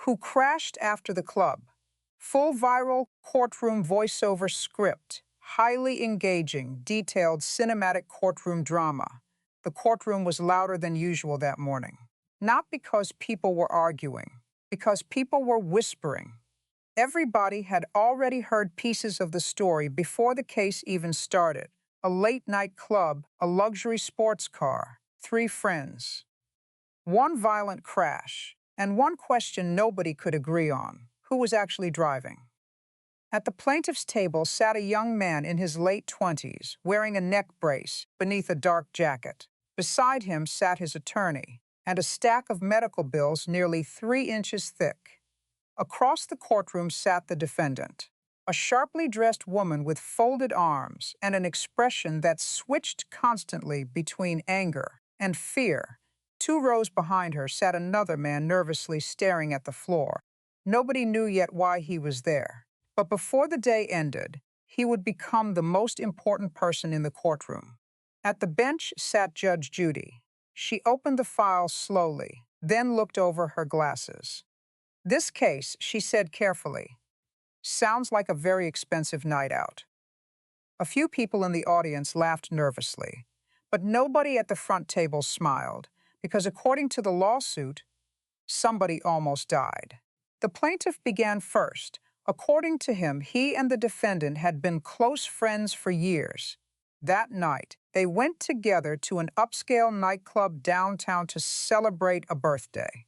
Who crashed after the club. Full viral courtroom voiceover script. Highly engaging, detailed cinematic courtroom drama. The courtroom was louder than usual that morning. Not because people were arguing, because people were whispering. Everybody had already heard pieces of the story before the case even started. A late-night club, a luxury sports car, 3 friends. One violent crash, and one question nobody could agree on: who was actually driving? At the plaintiff's table sat a young man in his late 20s, wearing a neck brace beneath a dark jacket. Beside him sat his attorney, and a stack of medical bills nearly 3 inches thick. Across the courtroom sat the defendant, a sharply dressed woman with folded arms and an expression that switched constantly between anger and fear. 2 rows behind her sat another man nervously staring at the floor. Nobody knew yet why he was there, but before the day ended, he would become the most important person in the courtroom. At the bench sat Judge Judy. She opened the file slowly, then looked over her glasses. "This case," she said carefully, "sounds like a very expensive night out." A few people in the audience laughed nervously, but nobody at the front table smiled, because according to the lawsuit, somebody almost died. The plaintiff began first. According to him, he and the defendant had been close friends for years. That night, they went together to an upscale nightclub downtown to celebrate a birthday.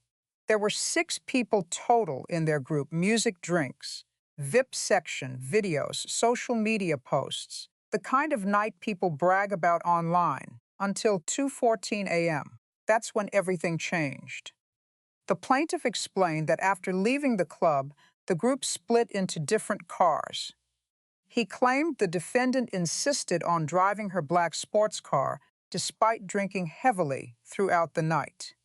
There were 6 people total in their group: music, drinks, VIP section, videos, social media posts, the kind of night people brag about online, until 2:14 a.m. That's when everything changed. The plaintiff explained that after leaving the club, the group split into different cars. He claimed the defendant insisted on driving her black sports car despite drinking heavily throughout the night.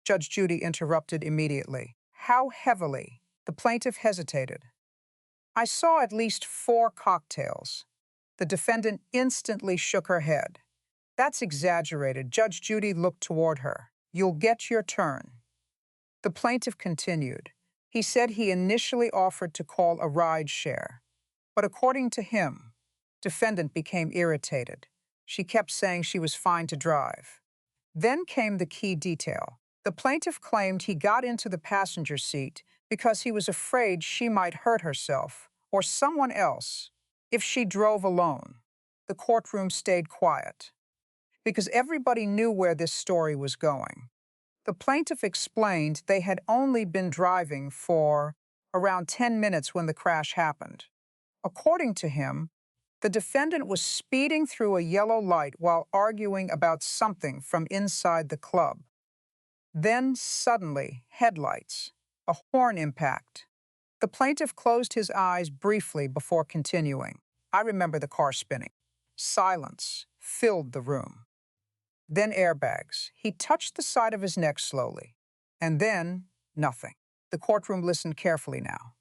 Judge Judy interrupted immediately. "How heavily?" The plaintiff hesitated. "I saw at least 4 cocktails." The defendant instantly shook her head. "That's exaggerated." Judge Judy looked toward her. "You'll get your turn." The plaintiff continued. He said he initially offered to call a ride share, but according to him, defendant became irritated. She kept saying she was fine to drive. Then came the key detail. The plaintiff claimed he got into the passenger seat because he was afraid she might hurt herself or someone else if she drove alone. The courtroom stayed quiet, because everybody knew where this story was going. The plaintiff explained they had only been driving for around 10 minutes when the crash happened. According to him, the defendant was speeding through a yellow light while arguing about something from inside the club. Then, suddenly, headlights, a horn impact. The plaintiff closed his eyes briefly before continuing. "I remember the car spinning." Silence filled the room. Then airbags. He touched the side of his neck slowly. And then, nothing. The courtroom listened carefully now.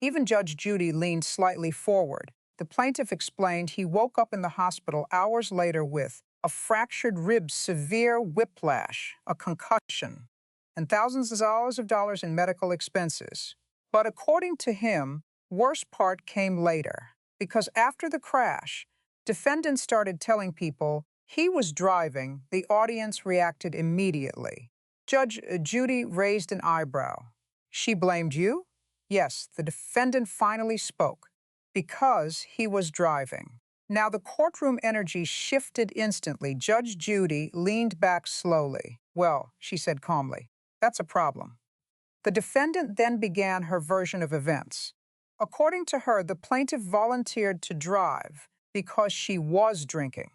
Even Judge Judy leaned slightly forward. The plaintiff explained he woke up in the hospital hours later with a fractured rib, severe whiplash, a concussion, and thousands of dollars in medical expenses. But according to him, worse part came later, because after the crash, defendant started telling people he was driving. The audience reacted immediately. Judge Judy raised an eyebrow. "She blamed you?" "Yes," the defendant finally spoke. "Because he was driving." Now the courtroom energy shifted instantly. Judge Judy leaned back slowly. "Well," she said calmly, "that's a problem." The defendant then began her version of events. According to her, the plaintiff volunteered to drive because she was drinking.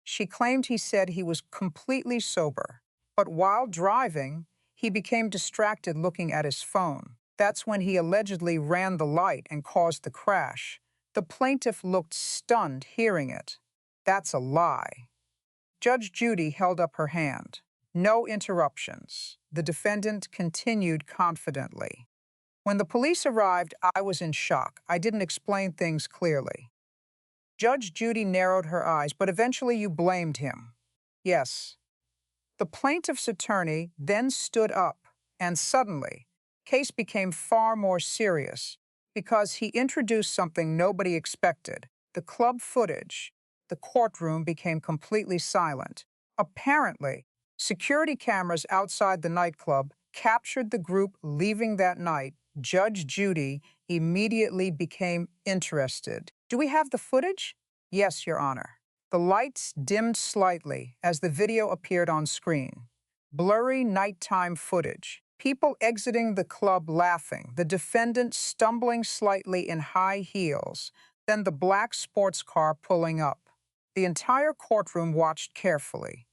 She claimed he said he was completely sober, but while driving, he became distracted looking at his phone. That's when he allegedly ran the light and caused the crash. The plaintiff looked stunned hearing it. "That's a lie." Judge Judy held up her hand. No interruptions. The defendant continued confidently. "When the police arrived, I was in shock. I didn't explain things clearly." Judge Judy narrowed her eyes, "But eventually you blamed him." "Yes." The plaintiff's attorney then stood up and suddenly Case became far more serious because he introduced something nobody expected. The club footage. The courtroom became completely silent. Apparently, security cameras outside the nightclub captured the group leaving that night. Judge Judy immediately became interested. Do we have the footage? Yes, Your Honor. The lights dimmed slightly as the video appeared on screen. Blurry nighttime footage. People exiting the club laughing, the defendant stumbling slightly in high heels, then the black sports car pulling up. The entire courtroom watched carefully.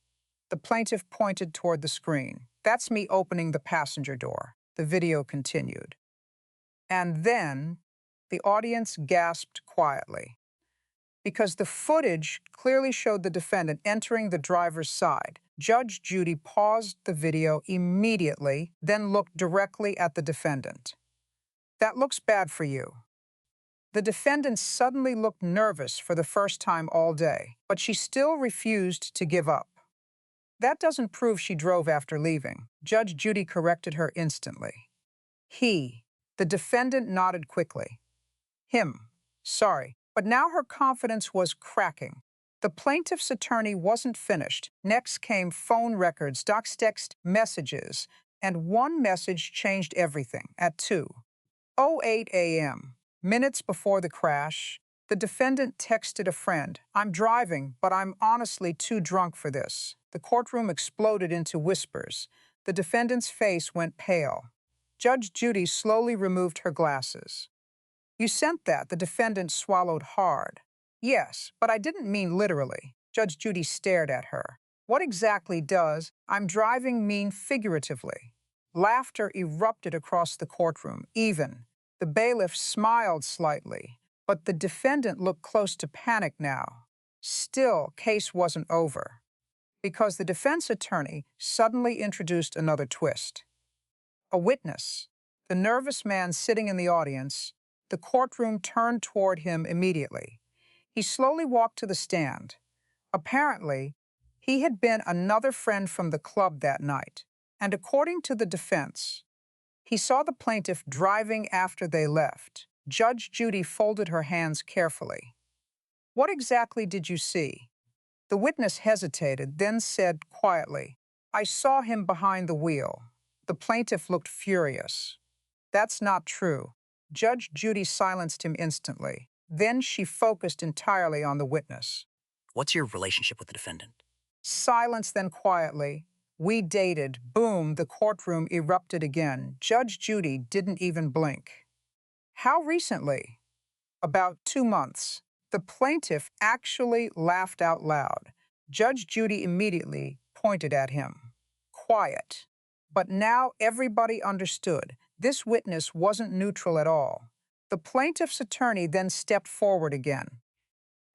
The plaintiff pointed toward the screen. That's me opening the passenger door. The video continued. And then the audience gasped quietly, because the footage clearly showed the defendant entering the driver's side. Judge Judy paused the video immediately, then looked directly at the defendant. That looks bad for you. The defendant suddenly looked nervous for the first time all day, but she still refused to give up. That doesn't prove she drove after leaving. Judge Judy corrected her instantly. The defendant nodded quickly. Sorry. But now her confidence was cracking. The plaintiff's attorney wasn't finished. Next came phone records, text messages, and one message changed everything. At 2:08 a.m., minutes before the crash, the defendant texted a friend, "I'm driving, but I'm honestly too drunk for this." The courtroom exploded into whispers. The defendant's face went pale. Judge Judy slowly removed her glasses. "You sent that," the defendant swallowed hard. "Yes, but I didn't mean literally." Judge Judy stared at her. "What exactly does 'I'm driving' mean figuratively?" Laughter erupted across the courtroom. The bailiff smiled slightly, but the defendant looked close to panic now. Still, case wasn't over, because the defense attorney suddenly introduced another twist. A witness, the nervous man sitting in the audience. The courtroom turned toward him immediately. He slowly walked to the stand. Apparently, he had been another friend from the club that night, and according to the defense, he saw the plaintiff driving after they left. Judge Judy folded her hands carefully. "What exactly did you see?" The witness hesitated, then said quietly, "I saw him behind the wheel." The plaintiff looked furious. "That's not true." Judge Judy silenced him instantly. Then she focused entirely on the witness. "What's your relationship with the defendant?" Silence, then quietly. "We dated." Boom, the courtroom erupted again. Judge Judy didn't even blink. "How recently?" "About 2 months." The plaintiff actually laughed out loud. Judge Judy immediately pointed at him. "Quiet." But now everybody understood. This witness wasn't neutral at all. The plaintiff's attorney then stepped forward again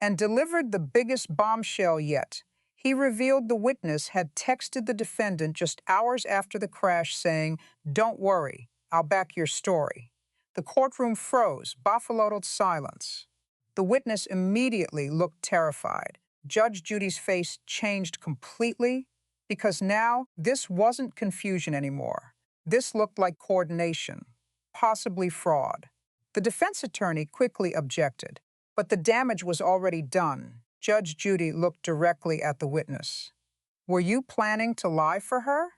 and delivered the biggest bombshell yet. He revealed the witness had texted the defendant just hours after the crash saying, "Don't worry, I'll back your story." The courtroom froze, buffaloed silence. The witness immediately looked terrified. Judge Judy's face changed completely, because now this wasn't confusion anymore. This looked like coordination, possibly fraud. The defense attorney quickly objected, but the damage was already done. Judge Judy looked directly at the witness. "Were you planning to lie for her?"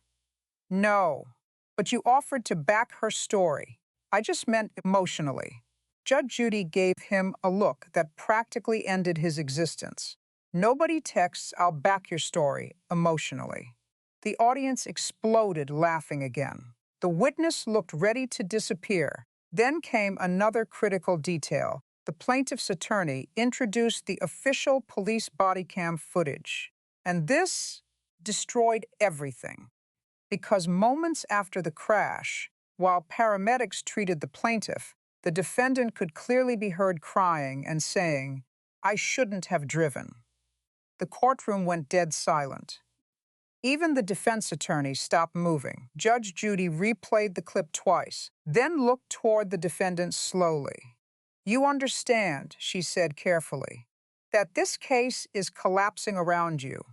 "No, but you offered to back her story." "I just meant emotionally." Judge Judy gave him a look that practically ended his existence. "Nobody texts, 'I'll back your story,' emotionally." The audience exploded laughing again. The witness looked ready to disappear. Then came another critical detail. The plaintiff's attorney introduced the official police body cam footage. And this destroyed everything. Because moments after the crash, while paramedics treated the plaintiff, the defendant could clearly be heard crying and saying, "I shouldn't have driven." The courtroom went dead silent. Even the defense attorney stopped moving. Judge Judy replayed the clip twice, then looked toward the defendant slowly. "You understand," she said carefully, "that this case is collapsing around you."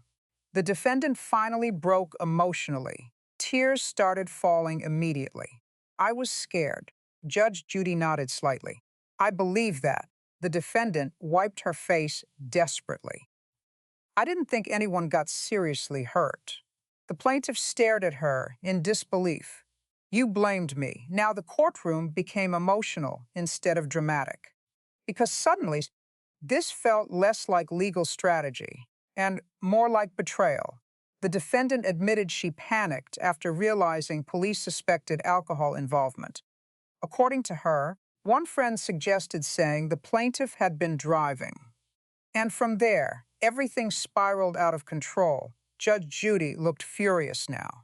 The defendant finally broke emotionally. Tears started falling immediately. I was scared. Judge Judy nodded slightly. I believe that. The defendant wiped her face desperately. I didn't think anyone got seriously hurt. The plaintiff stared at her in disbelief. You blamed me. Now the courtroom became emotional instead of dramatic. Because suddenly, this felt less like legal strategy and more like betrayal. The defendant admitted she panicked after realizing police suspected alcohol involvement. According to her, one friend suggested saying the plaintiff had been driving. And from there, everything spiraled out of control. Judge Judy looked furious now.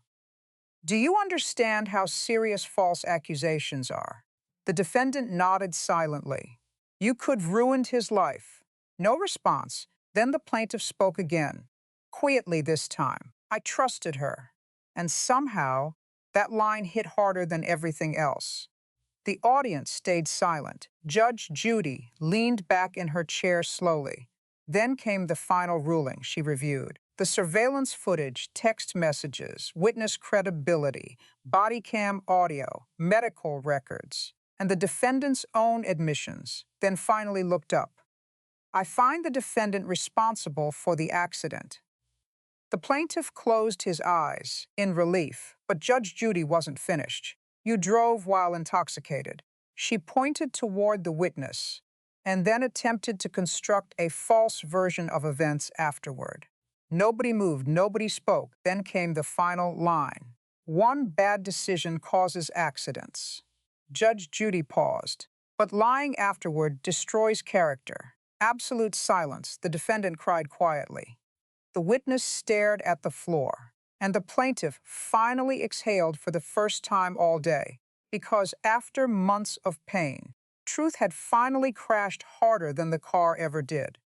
Do you understand how serious false accusations are? The defendant nodded silently. You could have ruined his life. No response. Then the plaintiff spoke again, quietly this time. I trusted her. And somehow, that line hit harder than everything else. The audience stayed silent. Judge Judy leaned back in her chair slowly. Then came the final ruling she reviewed. The surveillance footage, text messages, witness credibility, body cam audio, medical records, and the defendant's own admissions, then finally looked up. I find the defendant responsible for the accident. The plaintiff closed his eyes in relief, but Judge Judy wasn't finished. You drove while intoxicated. She pointed toward the witness and then attempted to construct a false version of events afterward. Nobody moved, nobody spoke. Then came the final line. One bad decision causes accidents. Judge Judy paused. But lying afterward destroys character. Absolute silence, the defendant cried quietly. The witness stared at the floor, and the plaintiff finally exhaled for the first time all day, because after months of pain, truth had finally crashed harder than the car ever did.